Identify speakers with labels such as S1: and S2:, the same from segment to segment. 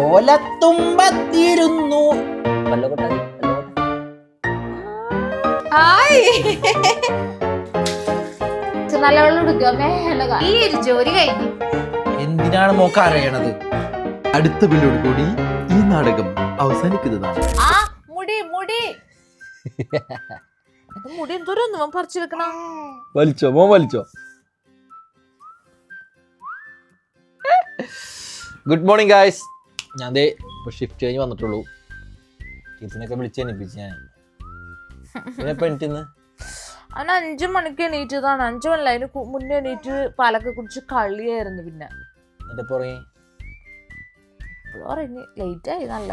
S1: ഓലത്തുമ്പത്തിരുന്നു. എന്തിനാണ് മോക്ക് അറിയണത്? അടുത്ത ബില്ലോട് കൂടി ഈ നാടകം അവസാനിക്കുന്നതാണ്. വലിച്ചോ മോൻ വലിച്ചോ. Good morning guys. ഞാൻ ദേ ഇപ്പോൾ ഷിഫ്റ്റ് കഴിഞ്ഞ് വന്നിട്ടുള്ളൂ. ടീച്ചറിനൊക്കെ വിളിച്ച് എണീപ്പിച്ച് ഞാൻ. എപ്പോൾ എണീറ്റിന്ന്?
S2: അവൻ 5 മണിക്ക് എണീറ്റതാണ്. 5 മണി അതിന് മുന്നേ എണീറ്റ് പാലൊക്കെ കുടിച്ച് കളിയായിരുന്നു. പിന്നെ ലേറ്റ് ആയി നല്ല.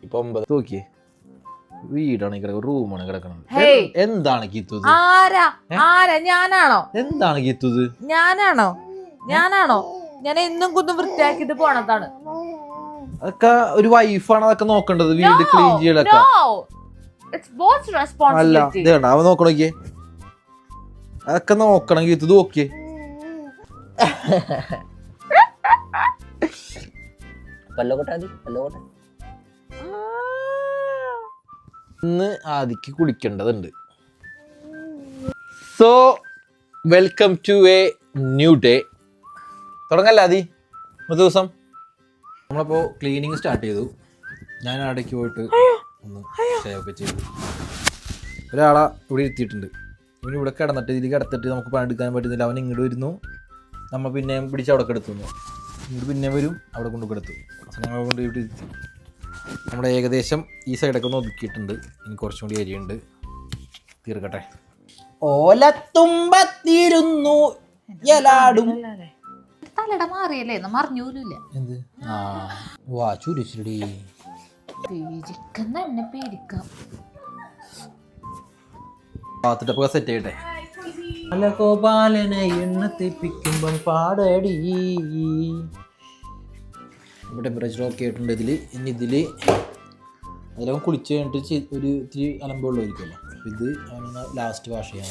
S1: ഇപ്പൊ 9 നോക്കിയേ, വീടാണ് റൂമാണ് കിടക്കണത്. എന്താണ് ഗീത്തു?
S2: ഞാനാണോ?
S1: എന്താണ് ഗീത്തു? ഞാനാണോ?
S2: ഞാൻ എന്നും കുന്നും വൃത്തിയാക്കിട്ട് പോണതാണ്.
S1: അതൊക്കെ ഒരു വൈഫാണ് അതൊക്കെ നോക്കേണ്ടത്. വീട് ക്ലീൻ ചെയ്യലൊക്കെ അല്ല. ഇതേണ്ട അവൻ നോക്കണോക്കിയേ, അതൊക്കെ നോക്കണം ഗീത്തു. നോക്കിയേ, ഇന്ന് ആദിക്ക് കുളിക്കേണ്ടതുണ്ട്. So welcome to a new day. തുടങ്ങല്ല ആദി. ഒരു ദിവസം നമ്മളിപ്പോൾ ക്ലീനിങ് സ്റ്റാർട്ട് ചെയ്തു. ഞാൻ അവിടേക്ക് പോയിട്ട് ഒന്ന് ഷേവ് ഒക്കെ ചെയ്തു. ഒരാളെ ഇവിടെ ഇരുത്തിയിട്ടുണ്ട്. ഇവന് ഇവിടെ കിടന്നിട്ട് ഇതിൽ കിടത്തിട്ട് നമുക്ക് പണിയെടുക്കാൻ പറ്റുന്നില്ല. അവൻ ഇങ്ങോട്ട് വരുന്നു, നമ്മൾ പിന്നെയും പിടിച്ച് അവിടെ കിടത്തുന്നു. ഇങ്ങോട്ട് പിന്നെ വരും, അവിടെ കൊണ്ട് കിടത്തു. ഞങ്ങളെ കൊണ്ട് ഇവിടെ ഇരുത്തി. നമ്മുടെ ഏകദേശം ഈ സൈഡൊക്കെ ഒന്ന് ഒതുക്കിയിട്ടുണ്ട്. ഇനി കുറച്ചും കൂടി ഏരിയ ഉണ്ട്, തീർക്കട്ടെ. ഓലത്തുമ്പത്തിരുന്നു എലാടും.
S2: തലട മാറിയല്ലേ, മറിഞ്ഞൂലില്ല.
S1: എന്ത് വാ ചുരിച്ചിടി
S2: തന്നെ പേടിക്കാം.
S1: പാത്തിട്ടൊക്കെ സെറ്റ് ചെയ്യട്ടെ. അല്ല ഗോപാലനെ എണ്ണ തെപ്പിക്കുമ്പം പാടടി. ടെമ്പറേച്ചർ ഓക്കെ ആയിട്ടുണ്ട് ഇതിൽ. ഇനി ഇതിൽ അതിലൊക്കെ കുളിച്ച് കഴിഞ്ഞിട്ട് ഒരു ഇത്തിരി അലമ്പുള്ളതായിരിക്കുമല്ലോ. ഇത് അവനൊന്ന് ലാസ്റ്റ് വാഷ് ചെയ്യാൻ.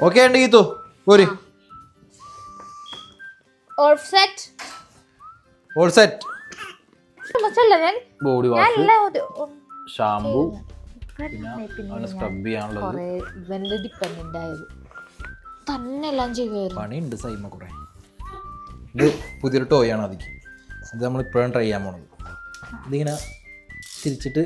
S1: ഓക്കെ ഉണ്ട് ഗീത്തു, പോര്. All set. Body wash, shampoo, പിന്നെ അവനെ സ്ക്രബ് ചെയ്യാനുള്ളത്. പണിയുണ്ട് സൈമ കുറെ. ഇത് പുതിയൊരു ടോയാണ് അതിക്ക്. ഇത് നമ്മൾ ഇപ്പോഴും ട്രൈ ചെയ്യാൻ പോണത്. ഇതിങ്ങനെ തിരിച്ചിട്ട്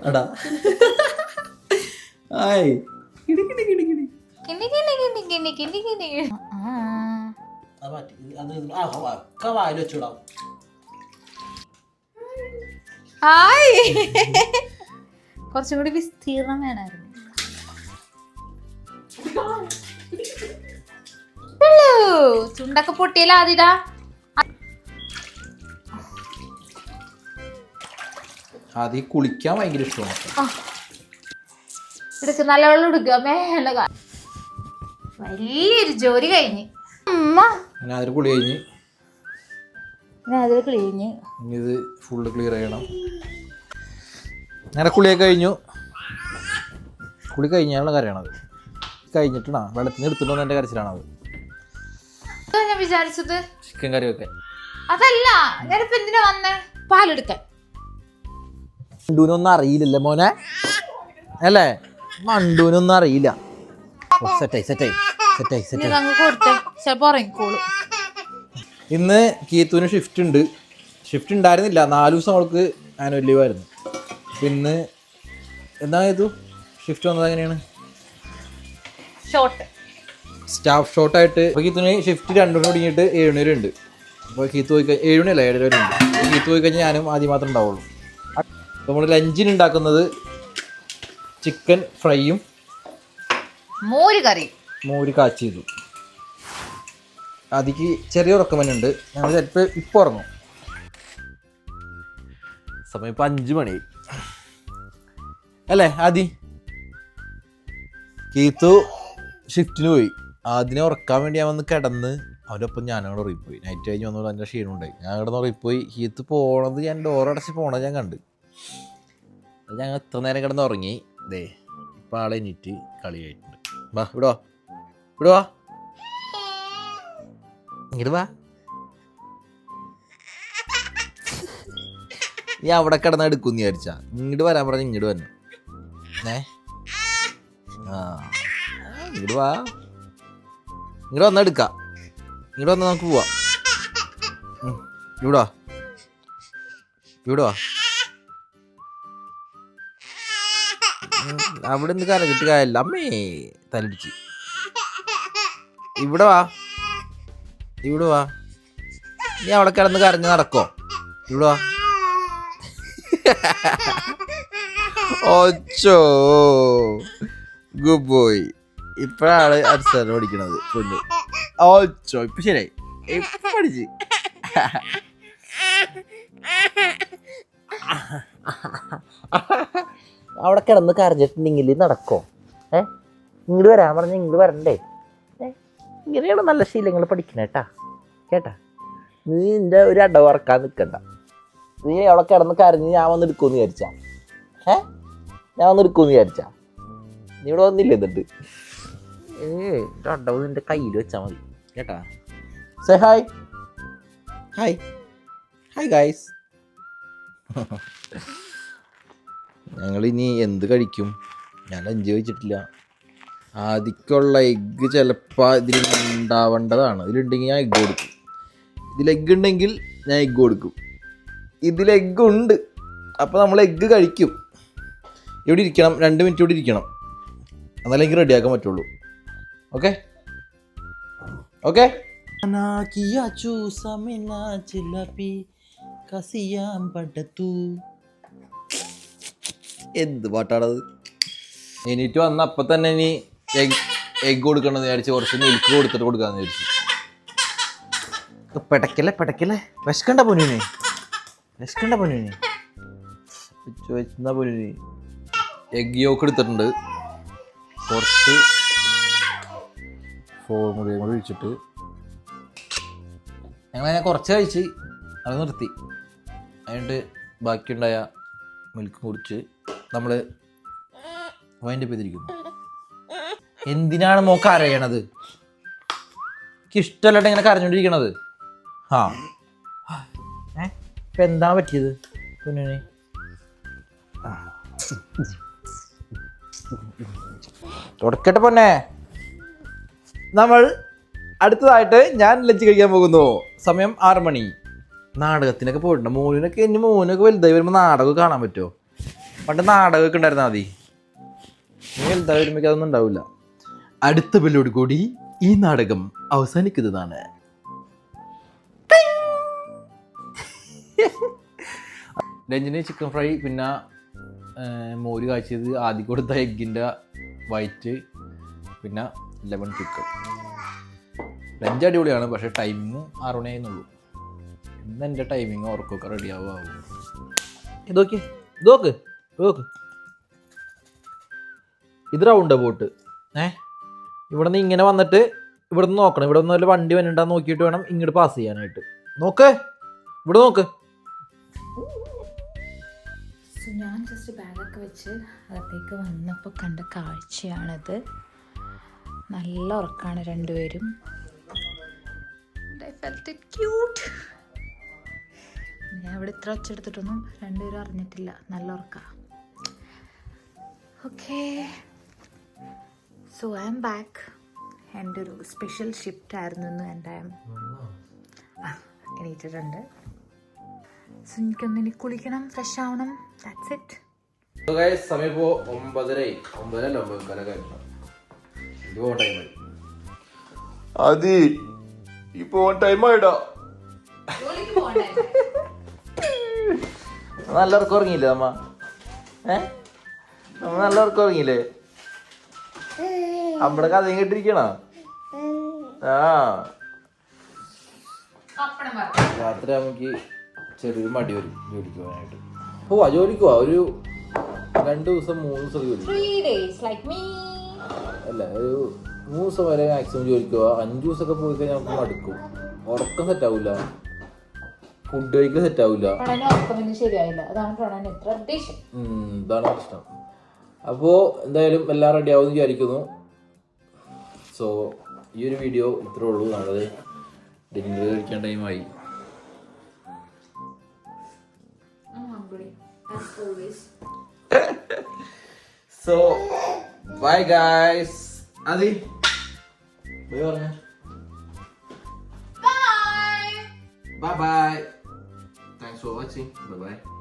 S1: എടാ ആയ്
S2: കുറച്ചും കൂടി വിസ്തീർണം വേണമായിരുന്നു. ചുണ്ടൊക്കെ പൊട്ടിയല്ല ആദിടാ.
S1: ആദ്യം കുളിക്കാൻ ഭയങ്കര ഇഷ്ടമാണ്.
S2: എടുക്ക നല്ല വെള്ളം എടുക്കുക. മേലെ വലിയൊരു ജോലി കഴിഞ്ഞ്
S1: അതിൽ കുളി കഴിഞ്ഞ്
S2: കഴിഞ്ഞ്
S1: ഇനി ഇത് ഫുള്ള് ക്ലിയർ ചെയ്യണം. അങ്ങനെ കുളിയൊക്കെ കഴിഞ്ഞു. കുളി കഴിഞ്ഞാലുള്ള കരയാണത്. കഴിഞ്ഞിട്ടാ വെള്ളത്തിന് എടുത്തിട്ടോന്ന് എൻ്റെ കരച്ചിലാണത്.
S2: ഞാൻ വിചാരിച്ചത്
S1: ചിക്കൻ കറി വെക്കാൻ.
S2: അതല്ല, ഞാനിപ്പോ എന്തിനാ വന്നേ? പാലെടുക്കാൻ.
S1: മണ്ടൂനൊന്നും അറിയില്ലല്ലേ മോനെ, അല്ലേ? മണ്ടൂനൊന്നും അറിയില്ല. ഇന്ന് കീത്തുവിന് ഷിഫ്റ്റ് ഉണ്ട്. ഷിഫ്റ്റ് ഉണ്ടായിരുന്നില്ല, 4 ദിവസം അവൾക്ക് ആനുവൽ ലീവ് ആയിരുന്നു. ഇന്ന് എന്താ ചെയ്തു ഷിഫ്റ്റ് വന്നത്? എങ്ങനെയാണ്? സ്റ്റാഫ് ഷോർട്ടായിട്ട്. അപ്പോൾ കീത്തുവിന് ഷിഫ്റ്റ് 2 മണി തുടങ്ങിയിട്ട് 7 മണി വരെ ഉണ്ട്. അപ്പോൾ കീത്ത് പോയി 7 മണിയല്ല 7:30 വരെ ഉണ്ട്. കീത്ത് പോയി കഴിഞ്ഞാൽ ഞാനും ആദ്യം മാത്രമേ ഉണ്ടാവുള്ളൂ. അപ്പോൾ നമ്മൾ ലഞ്ചിന് ഉണ്ടാക്കുന്നത് ചിക്കൻ ഫ്രൈയും മോര് കാച്ചിയതും. അതിക്ക് ചെറിയ ഉറക്കമനുണ്ട്. ഞങ്ങൾ ചിലപ്പോൾ ഇപ്പോൾ ഉറങ്ങും. സമയം ഇപ്പം 5 മണി അല്ലേ ആദി? കീത്തു ഷിഫ്റ്റിന് പോയി. ആദിനെ ഉറക്കാൻ വേണ്ടി ഞാൻ വന്ന് കിടന്ന് അവൻ്റെ ഒപ്പം ഞാനവിടെ ഉറങ്ങിപ്പോയി. നൈറ്റ് കഴിഞ്ഞ് വന്നപ്പോൾ എൻ്റെ ക്ഷീണം ഉണ്ടായി. ഞാൻ കിടന്ന് ഉറങ്ങിപ്പോയി. കീത്ത് പോണത് ഞാൻ ഡോറടച്ച് പോണത് ഞാൻ കണ്ട്. ഞങ്ങൾ എത്ര നേരം കിടന്ന് ഉറങ്ങി. ദേ ഇപ്പം ആളെ എണീറ്റ് കളിയായിട്ടുണ്ട്. വാ ഇവിടെ വാ, ഇവിടെ വാ, ഇങ്ങോട്ട് വാ. നീ അവിടെ കിടന്ന് എടുക്കുമെന്ന് വിചാരിച്ചാ. ഇങ്ങോട്ട് വരാൻ പറഞ്ഞ ഇങ്ങോട്ട് വന്നു. ആ ഇങ്ങോട്ട് വാ, ഇങ്ങോട്ട് വന്നാൽ എടുക്കാം. ഇങ്ങോട്ട് വന്നാൽ നമുക്ക് പോവാം. ഇവിടെ വാ, ഇവിടെ വാ. അവിടെ നിന്ന് കരഞ്ഞിട്ട് കാര്യമില്ല. അമ്മേ തലടിച്ച്. ഇവിടെ വാ, ഇവിടെ വാ. നീ അവിടെ കിടന്ന് കരഞ്ഞ് നടക്കോ? ഇവിടെ വാ. ഓച്ചോ ഗുഡ് ബോയ്. ഇപ്പഴാണ് അടിസ്ഥാനം പഠിക്കണത് പൊന്നു. ഓച്ചോ ഇപ്പൊ ശരിയായി, ഇപ്പൊ പഠിച്ച്. അവിടെ കിടന്ന് കരഞ്ഞിട്ടുണ്ടെങ്കിൽ നടക്കോ? ഇങ്ങോട്ട് വരാൻ പറഞ്ഞ ഇങ്ങോട്ട് വരണ്ടേ? ഇങ്ങനെയാണ് നല്ല ശീലങ്ങൾ പഠിക്കണേട്ടാ, കേട്ടാ. നീ നിന്റെ ഒരു അട വറക്കാൻ നിൽക്കണ്ട. നീ അവിടെ കിടന്ന് കരഞ്ഞ് ഞാൻ വന്ന് എടുക്കുമെന്ന് വിചാരിച്ചാ? ഞാൻ വന്ന് എടുക്കുമെന്ന് വിചാരിച്ചാ? നീ ഇവിടെ വന്നില്ല. എന്നിട്ട് അടവ് നിന്റെ കയ്യിൽ വെച്ചാൽ മതി, കേട്ടാ. Say hi, hi, hi guys. ഞങ്ങളിനി എന്ത് കഴിക്കും? ഞാൻ ലഞ്ച് കഴിച്ചിട്ടില്ല. ആദ്യക്കുള്ള എഗ്ഗ് ചിലപ്പോൾ ഇതിൽ ഉണ്ടാവേണ്ടതാണ്. ഇതിലുണ്ടെങ്കിൽ ഞാൻ എഗ്ഗ് കൊടുക്കും. ഇതിൽ എഗ്ഗ് ഉണ്ടെങ്കിൽ ഞാൻ എഗ്ഗ് കൊടുക്കും. ഇതിൽ എഗ്ഗ് ഉണ്ട്, അപ്പോൾ നമ്മൾ എഗ്ഗ് കഴിക്കും. ഇവിടെ ഇരിക്കണം, 2 മിനിറ്റ് ഇവിടെ ഇരിക്കണം, എന്നാലും എനിക്ക് റെഡിയാക്കാൻ പറ്റുള്ളൂ. Okay okay. എന്ത് പാട്ടാണത്? എണീറ്റ് വന്ന അപ്പം തന്നെ ഇനി എഗ്ഗ് കൊടുക്കണമെന്ന് വിചാരിച്ച് കുറച്ച് മിൽക്ക് കൊടുത്തിട്ട് കൊടുക്കാമെന്ന് വിചാരിച്ചു. പെടക്കല്ലേ പെടക്കല്ലേ, വിശക്കണ്ട പൊന്നിനെ, വിശക്കണ്ട പൊന്നിനെ. ചോദിച്ചാ പൊന്നിന് എഗ് യോക്ക് എടുത്തിട്ടുണ്ട്. കുറച്ച് ഫോർമുലയും കൂടി ഒഴിച്ചിട്ട് ഞങ്ങളതിനെ കുറച്ച് കഴിച്ച് അത് നിർത്തി. അതിട്ട് ബാക്കിയുണ്ടായ മിൽക്ക് കുടിച്ച് നമ്മൾ വൈൻഡപ്പ് ചെയ്തിരിക്കുന്നു. എന്തിനാണ് മോക്ക് അറിയണത്? എനിക്ക് ഇഷ്ടമല്ലാട്ട് ഇങ്ങനെ കരഞ്ഞോണ്ടിരിക്കണത്. ആ ഇപ്പം എന്താ പറ്റിയത് കുഞ്ഞിന്? തുടക്കട്ടെ പൊന്നെ. നമ്മൾ അടുത്തതായിട്ട് ഞാൻ ലഞ്ച് കഴിക്കാൻ പോകുന്നു. സമയം 6 മണി. നാടകത്തിനൊക്കെ പോയിട്ടുണ്ട്. മോനൊക്കെ വലുതായി വരുമ്പോൾ നാടകമൊക്കെ കാണാൻ പറ്റുമോ? പണ്ട് നാടകമൊക്കെ ഉണ്ടായിരുന്നാൽ മതി. വലുതായി വരുമ്പോൾ അതൊന്നും ഉണ്ടാവില്ല. അടുത്ത ബെല്ലോട് കൂടി ഈ നാടകം അവസാനിക്കുന്നതാണ്. ലഞ്ചിന് ചിക്കൻ ഫ്രൈ, പിന്നെ മോര് കാച്ചിയത്, ആദ്യം കൊടുത്ത എഗ്ഗിൻ്റെ വൈറ്റ്, പിന്നെ ലെമൺ പിക്കൽ. ലഞ്ച് അടിപൊളിയാണ്. പക്ഷേ ടൈമിങ് 6 മണിയായിരുന്നുള്ളൂ. ഇന്ന് എൻ്റെ ടൈമിങ് ഉറക്കമൊക്കെ റെഡിയാവും. ഇതൊക്കെ ഇതൊക്കെ നോക്ക്, ഇത് റൗണ്ട് ബോട്ട്. ഇവിടെ നിന്ന് ഇങ്ങനെ വന്നിട്ട് ഇവിടെ നിന്ന് നോക്കണം. ഇവിടെ നിന്ന് വല്ല വണ്ടി വന്നിട്ടാന്ന് നോക്കിയിട്ട് വേണം ഇങ്ങോട്ട് പാസ് ചെയ്യാനായിട്ട്. നോക്ക്, ഇവിടെ നോക്ക്.
S2: ഞാൻ ജസ്റ്റ് ബാഗൊക്കെ വെച്ച് അകത്തേക്ക് വന്നപ്പോൾ കണ്ട കാഴ്ചയാണിത്. നല്ല ഉറക്കമാണ് രണ്ടുപേരും. ഞാൻ ഇവിടെ ഇത്ര വെച്ചെടുത്തിട്ടൊന്നും രണ്ടുപേരും അറിഞ്ഞിട്ടില്ല. നല്ല ഉറക്കമാണ്. Okay, so I am back. എൻ്റെ ഒരു സ്പെഷ്യൽ ഷിഫ്റ്റ് ആയിരുന്നു ഇന്ന്. എൻ്റെ എണീറ്റിട്ടുണ്ട്. സോ എനിക്കൊന്നിനി കുളിക്കണം, ഫ്രഷ് ആവണം. That's it.
S1: സമയം ഇപ്പോൾ 9:30. 9:45 അത് ഇപ്പോ ടൈമായിടാ. നല്ല ഉറക്കം ഉറങ്ങിയില്ലേ അമ്മ? നമ്മ നല്ല ഉറക്കം ഉറങ്ങിയില്ലേ? നമ്മുടെ കഥയും കേട്ടിരിക്കണ. രാത്രി നമുക്ക് ചെറിയൊരു മടി വരും ജോലിക്ക് പോകാനായിട്ട്. പോവാ, ജോലിക്ക് പോവാ. ഒരു 2 ദിവസം 3 ദിവസം ജോലി അല്ല, ഒരു 3 ദിവസം വരെ മാക്സിമം ജോലിക്ക് പോവാ. 5 ദിവസമൊക്കെ പോയി കഴിഞ്ഞാൽ നമുക്ക് മടുക്കും. ഉറക്കം സെറ്റാവില്ല, ഫുഡ് കഴിക്കാൻ സെറ്റാവില്ല. ഇതാണ് പ്രശ്നം. അപ്പോൾ എന്തായാലും എല്ലാം റെഡി ആവുമെന്ന് വിചാരിക്കുന്നു. സോ ഈ ഒരു വീഡിയോ ഇത്രേ ഉള്ളൂ. നമ്മളത് ഡിന്നർ കഴിക്കാൻ ടൈമായി. So bye guys. അതി ബൈ പറഞ്ഞ. Bye bye. Thanks for watching. Bye bye.